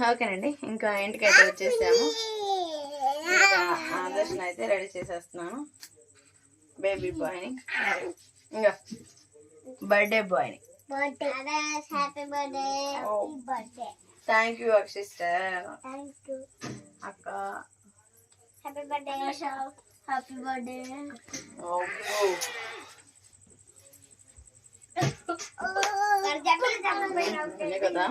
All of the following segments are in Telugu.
ఓకేనండి, ఇంకా ఇంటికైతే వచ్చేసాము. ఇంకా ఆదర్శన అయితే రెడీ చేసేస్తున్నాను. బేబీ బాయ్ని, ఇంకా బర్త్డే బాయ్ని. Thank you sister. అక్క హ్యాపీ బర్త్డే. Happy birthday. కదా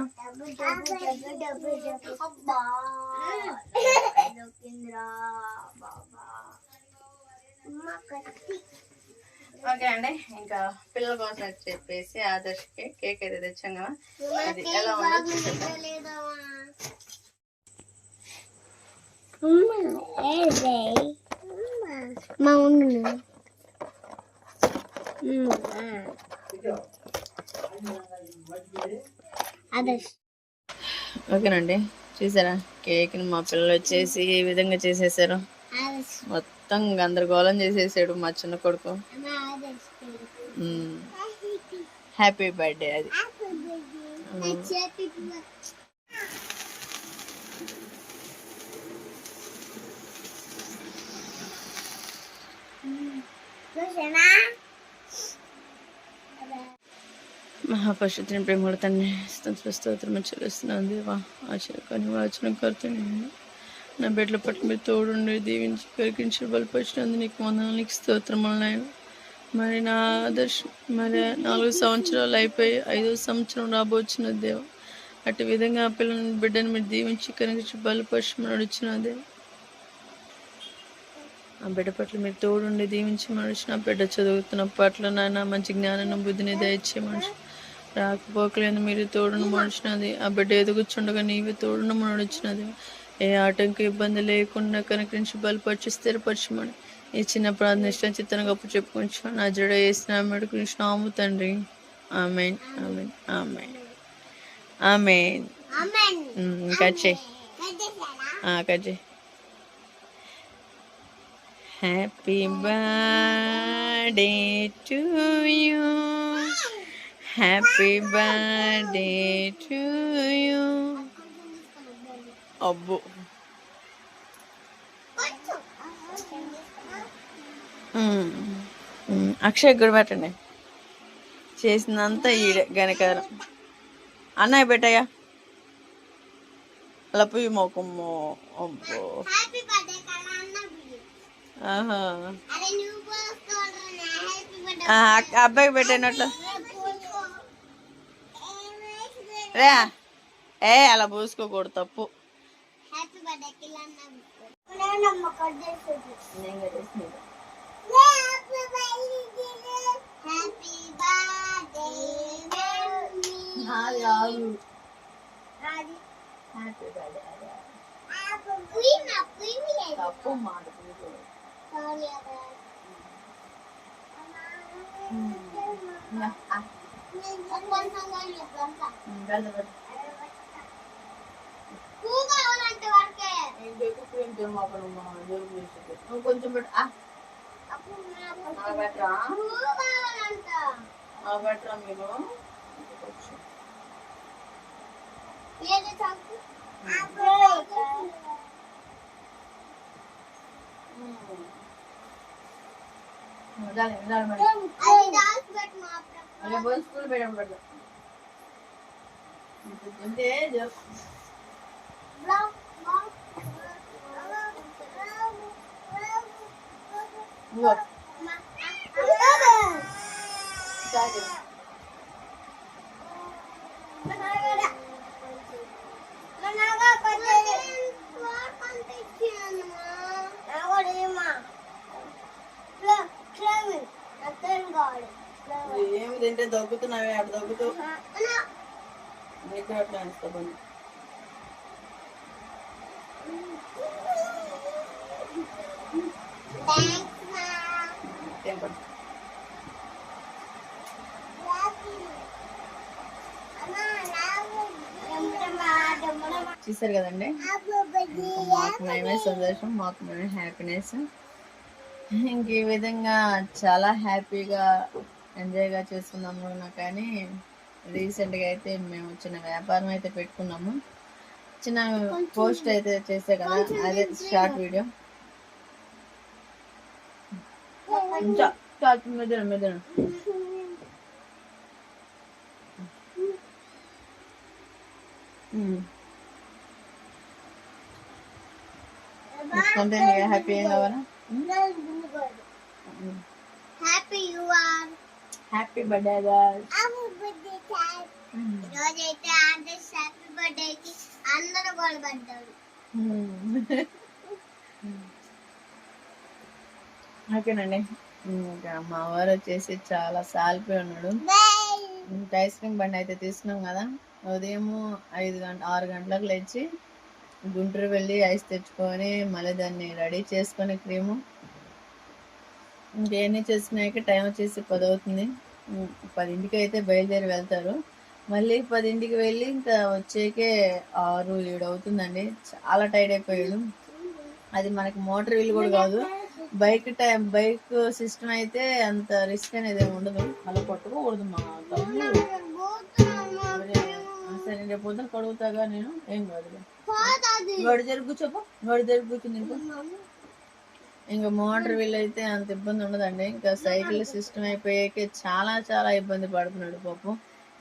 ఓకే అండి, ఇంకా పిల్లల కోసం అని చెప్పేసి ఆదర్శకి కేక్ అయితే తెచ్చాం కదా, అది ఎలా ఉందో ఓకేనండి. చూసారా కేక్ని మా పిల్లలు వచ్చేసి ఏ విధంగా చేసేసారు, మొత్తం గందరగోళం చేసేసాడు మా చిన్న కొడుకు. హ్యాపీ బర్త్డే అది. మహాపరిశుద్ధిని ప్రేమల తండ్రి స్తోత్రం చెల్లిస్తున్నాను దేవా. ఆశ్చర్యకాన్ని వాచనం కర్తని నా బిడ్డల పట్ల మీరు తోడుండి దీవించి కరిగించి బలపరిచినందు నీకు వందనాలు, నీకు స్తోత్రములు నాయన. మరి నా ఆదర్శం మరి 4 సంవత్సరాలు అయిపోయి 5వ సంవత్సరం రాబోచిన దేవా, అటు విధంగా ఆ పిల్లల బిడ్డను మీరు దీవించి కరిగించి బలపరిచి నడుచిన దేవా. ఆ బిడ్డ పట్ల మీరు తోడుండి దీవించి మనిషి, నా బిడ్డ చదువుతున్న పట్ల నాయన మంచి జ్ఞానం బుద్ధిని దయచే మనిషి, రాకపోకలేదు మీరు తోడును మనిషినది. ఆ బిడ్డ ఎదుగుచుండగా నీవే తోడును నడిచినది. ఏ ఆటంక ఇబ్బంది లేకుండా కనుకరించి బలపరిచి స్థిరపరచమని ఈ చిన్న ప్రార్థన ఇష్టం చిత్తన గొప్ప చెప్పుకుంటా నా జడ వేసిన మెడు కృష్ణ తండ్రి. Amen amen amen amen. Cut చేయి, కట్ చేయి. Happy birthday to you. Happy birthday to you. Abbu. Akshay కూడా పెట్టండి. చేసినంత ఈడే గనకారం. అన్నయ్య పెట్టయ్యా. అలా పోయి మోకమ్మో. అబ్బో. అబ్బాయికి పెట్టినట్లు రే. అలా పూసుకోకూడదు, తప్పు. తప్పు మాట కొంచెం బెటరా మీరు స్కూల్ పెట్టడం పడదు ఏమి తింటే దగ్గుతున్నావే, అటు దగ్గుతూ నీకు అట్లా అనిపిస్తుంది. చూసారు కదండి, మాకు మేమే సంతోషం, మాకు మేమే హ్యాపీనెస్. ఇంక ఈ విధంగా చాలా హ్యాపీగా ఎంజాయ్గా చేసుకున్నాము. కానీ రీసెంట్గా అయితే మేము చిన్న వ్యాపారం అయితే పెట్టుకున్నాము. చిన్న పోస్ట్ అయితే చేసే కదా, అదే షార్ట్ వీడియో. మెదడు మెదడు హ్యాపీ ఏం కావాలా? హ్యాపీ బర్త్డే ఈరోజైతే ఆంటీస్ హ్యాపీ బర్త్డేకి అందరూ గొడవపడ్డారు. ఓకేనండి. ఇంకా మా వారు వచ్చేసి చాలా సాలిపోయి ఉన్నాడు. ఐస్ క్రీమ్ బండి అయితే తీసుకున్నాం కదా, ఉదయం 6 గంటలకు లేచి గుంటూరు వెళ్ళి ఐస్ తెచ్చుకొని మళ్ళీ దాన్ని రెడీ చేసుకొని క్రీము ఇంకేమీ చేసుకున్నాక టైం వచ్చేసి 10 అవుతుంది. 10ంటికి అయితే బయలుదేరి వెళ్తారు. మళ్ళీ 10ంటికి వెళ్ళి ఇంకా వచ్చేకే 6, 7 అవుతుందండి. చాలా టైర్డ్ అయిపోయాడు. అది మనకి మోటార్ వీల్ కూడా కాదు, బైక్ సిస్టమ్ అయితే అంత రిస్క్ అనేది ఏమి ఉండదు. మళ్ళీ కొట్టుకోకూడదు మా తమ్ముడు. సరే రేపు పొద్దున కడుగుతాగా నేను, ఏం కాదు. గడి జరుగు చెప్పు, గడి జరుగు కూర్చుంది. ఇంకా మోటార్ వీల్ అయితే అంత ఇబ్బంది ఉండదండి. ఇంకా సైకిల్ సిస్టమ్ అయిపోయాకే చాలా చాలా ఇబ్బంది పడుతున్నాడు పాపం.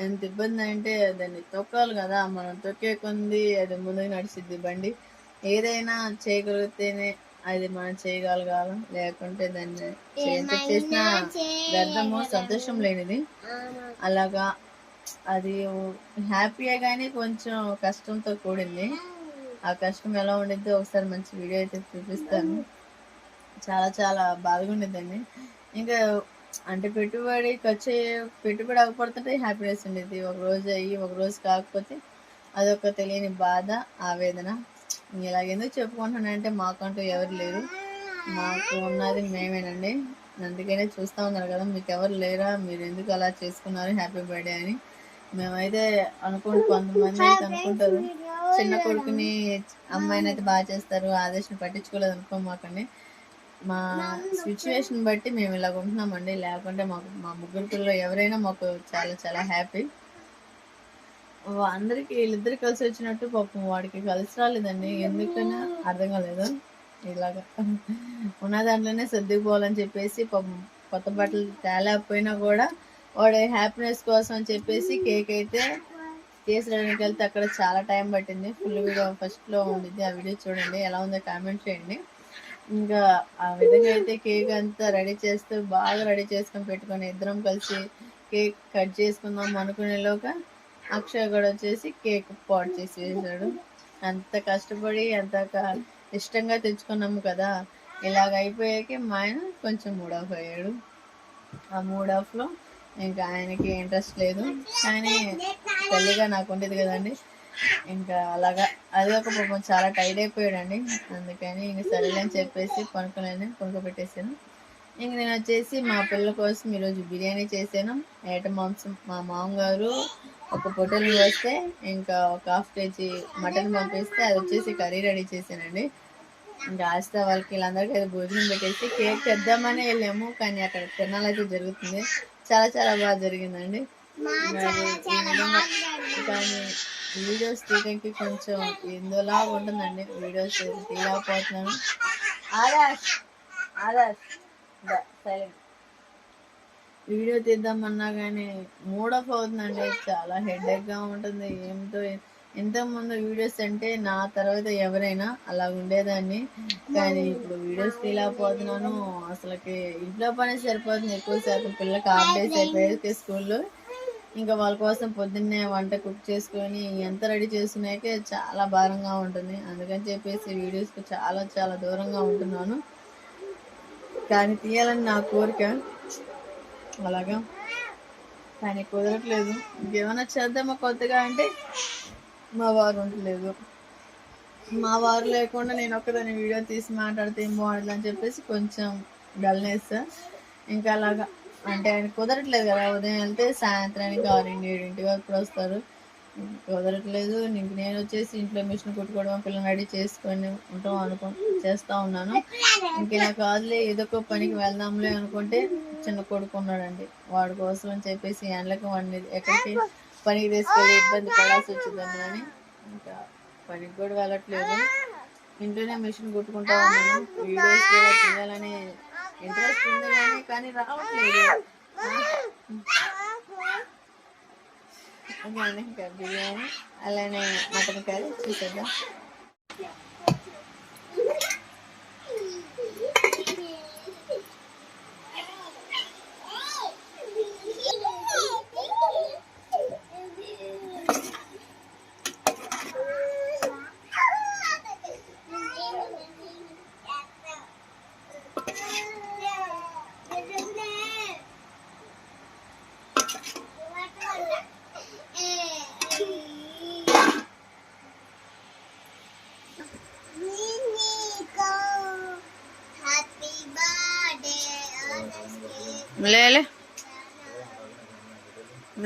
ఎంత ఇబ్బంది అంటే దాన్ని తొక్కాలి కదా, మనం తొక్కే కొంది అది ముందుకు నడిచిద్ది బండి. ఏదైనా చేయగలిగితేనే అది మనం చేయగలగాలి, లేకుంటే దాన్ని చేసిన వ్యర్థము, సంతోషం లేనిది. అలాగా అది హ్యాపీయే కానీ కొంచెం కష్టంతో కూడింది. ఆ కష్టం ఎలా ఉండిద్దో ఒకసారి మంచి వీడియో అయితే చూపిస్తాను. చాలా చాలా బాగా ఉండేదండి. ఇంకా అంటే పెట్టుబడి అవ్వకపోతే హ్యాపీనెస్ ఉండేది. ఒక రోజు అయ్యి ఒక రోజు కాకపోతే అదొక తెలియని బాధ, ఆవేదన. ఇలాగెందుకు చెప్పుకుంటున్నానంటే మాకంటూ ఎవరు లేరు, మాకు ఉన్నది మేమేనండి. అందుకనే చూస్తూ ఉన్నారు కదా, మీకు ఎవరు లేరా, మీరు ఎందుకు అలా చేసుకున్నారు హ్యాపీ బర్త్డే అని. మేమైతే కొంతమంది అయితే అనుకుంటారు చిన్న కొడుకుని అమ్మాయిని అయితే బాగా చేస్తారు, ఆదేశం పట్టించుకోలేదు అనుకోమాకండి. మా సిచ్యువేషన్ బట్టి మేము ఇలాగ ఉంటున్నామండి. లేకుంటే మా ముగ్గురు పిల్లలు ఎవరైనా మాకు చాలా చాలా హ్యాపీ. అందరికి వీళ్ళిద్దరు కలిసి వచ్చినట్టు పాపం వాడికి కలిసి రాలేదండి, ఎందుకైనా అర్థం కాలేదు. ఇలాగా ఉన్న దాంట్లోనే సర్దుకుపోవాలని చెప్పేసి పాపం కొత్త బట్టలు తేలేకపోయినా కూడా వాడి హ్యాపీనెస్ కోసం అని చెప్పేసి కేక్ అయితే తీసుకురావడానికి వెళ్తే అక్కడ చాలా టైం పట్టింది. ఫుల్ వీడియో ఫస్ట్లో ఉండిద్ది, ఆ వీడియో చూడండి, ఎలా ఉందో కామెంట్ చేయండి. ఇంకా ఆ విధంగా అయితే కేక్ అంతా రెడీ చేస్తూ బాగా రెడీ చేసుకొని పెట్టుకొని ఇద్దరం కలిసి కేక్ కట్ చేసుకుందాం అనుకునేలోగా అక్షయ్ కూడా వచ్చేసి కేక్ పాట్ చేసి వేసాడు. అంత కష్టపడి అంత ఇష్టంగా తెచ్చుకున్నాము కదా, ఇలాగ అయిపోయాకే మా ఆయన కొంచెం మూడ్ ఆఫ్ అయ్యాడు. ఆ మూడ్ ఆఫ్లో ఇంకా ఆయనకి ఇంట్రెస్ట్ లేదు, కానీ తల్లిగా నాకు ఉండేది కదండి. ఇంకా అలాగా అది ఒక పాపం చాలా టైర్డ్ అయిపోయాడండి. అందుకని ఇంక సరేలేని చెప్పేసి పనుకోబెట్టేసాను. ఇంక నేను వచ్చేసి మా పిల్లల కోసం ఈరోజు బిర్యానీ చేశాను. ఏట మాంసం మా మామగారు ఒక పొట్టెలు వస్తే ఇంకా ఒక 1/2 kg మటన్ పంపిస్తే అది వచ్చేసి కర్రీ రెడీ చేశానండి. ఇంకా ఆస్తా వాళ్ళకి వీళ్ళందరికీ అయితే భోజనం పెట్టేసి కేక్ తెద్దామని వెళ్ళాము, కానీ అక్కడ తినాలైతే జరుగుతుంది. చాలా చాలా బాగా జరిగిందండి. కానీ వీడియోస్ తీయడానికి కొంచెం ఎందులా ఉంటుందండి, వీడియోస్ తీయలేకపోతున్నాను. సైలెంట్ వీడియో తీద్దామన్నా కానీ మూడ్ ఆఫ్ అవుతుందండి, చాలా హెడేక్గా ఉంటుంది. ఇంతకుముందు వీడియోస్ అంటే నా తర్వాత ఎవరైనా అలా ఉండేదాన్ని, కానీ ఇప్పుడు వీడియోస్ తీయలేకపోతున్నాను. అసలుకి ఇంట్లో పని సరిపోతుంది ఎక్కువ శాతం. పిల్లలకి హాఫ్ డేస్ అయిపోయాయి స్కూల్లో, ఇంకా వాళ్ళ కోసం పొద్దున్నే వంట కుక్ చేసుకొని ఎంత రెడీ చేసుకున్నాకే చాలా భారంగా ఉంటుంది. అందుకని చెప్పేసి వీడియోస్కి చాలా చాలా దూరంగా ఉంటున్నాను. కానీ తీయాలని నా కోరిక, అలాగా కానీ కుదరట్లేదు. ఇంకేమైనా చేద్దామా కొత్తగా అంటే మా వారు ఉండలేదు. మా వారు లేకుండా నేను ఒక్కదాన్ని వీడియో తీసి మాట్లాడితే ఏం బాగుంటుంది అని చెప్పేసి కొంచెం డల్నెస్. ఇంకా అలాగా అంటే ఆయన కుదరట్లేదు కదా, ఉదయం వెళ్తే సాయంత్రానికి 6-7 వరకు వస్తారు. కుదరట్లేదు. ఇంక నేను వచ్చేసి ఇంట్లో మిషన్ కుట్టుకోవడం, పిల్లలు రెడీ చేసుకొని చేస్తూ ఉన్నాను. ఇంక ఇలా కాదులే ఏదో ఒక పనికి వెళ్దాంలే అనుకుంటే చిన్న కొడుకున్నాడండి, వాడి కోసం అని చెప్పేసి ఎండలకు వాడిని ఎక్కడికి పనికి తీసుకెళ్ళి ఇబ్బంది పడాల్సి వచ్చిందని ఇంకా పనికి కూడా వెళ్ళట్లేదు, ఇంట్లోనే మిషన్ కుట్టుకుంటా ఉన్నాను. వీడియోస్ కూడా తీయాలనే ఇంట్రెస్ట్ ఉంది కానీ రావట్లేదు. ఓకే, ఇంకా బిర్యానీ అలానే మటన్ కర్రీ చూసేద్దాం. ले ले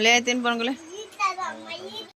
ले तीन पन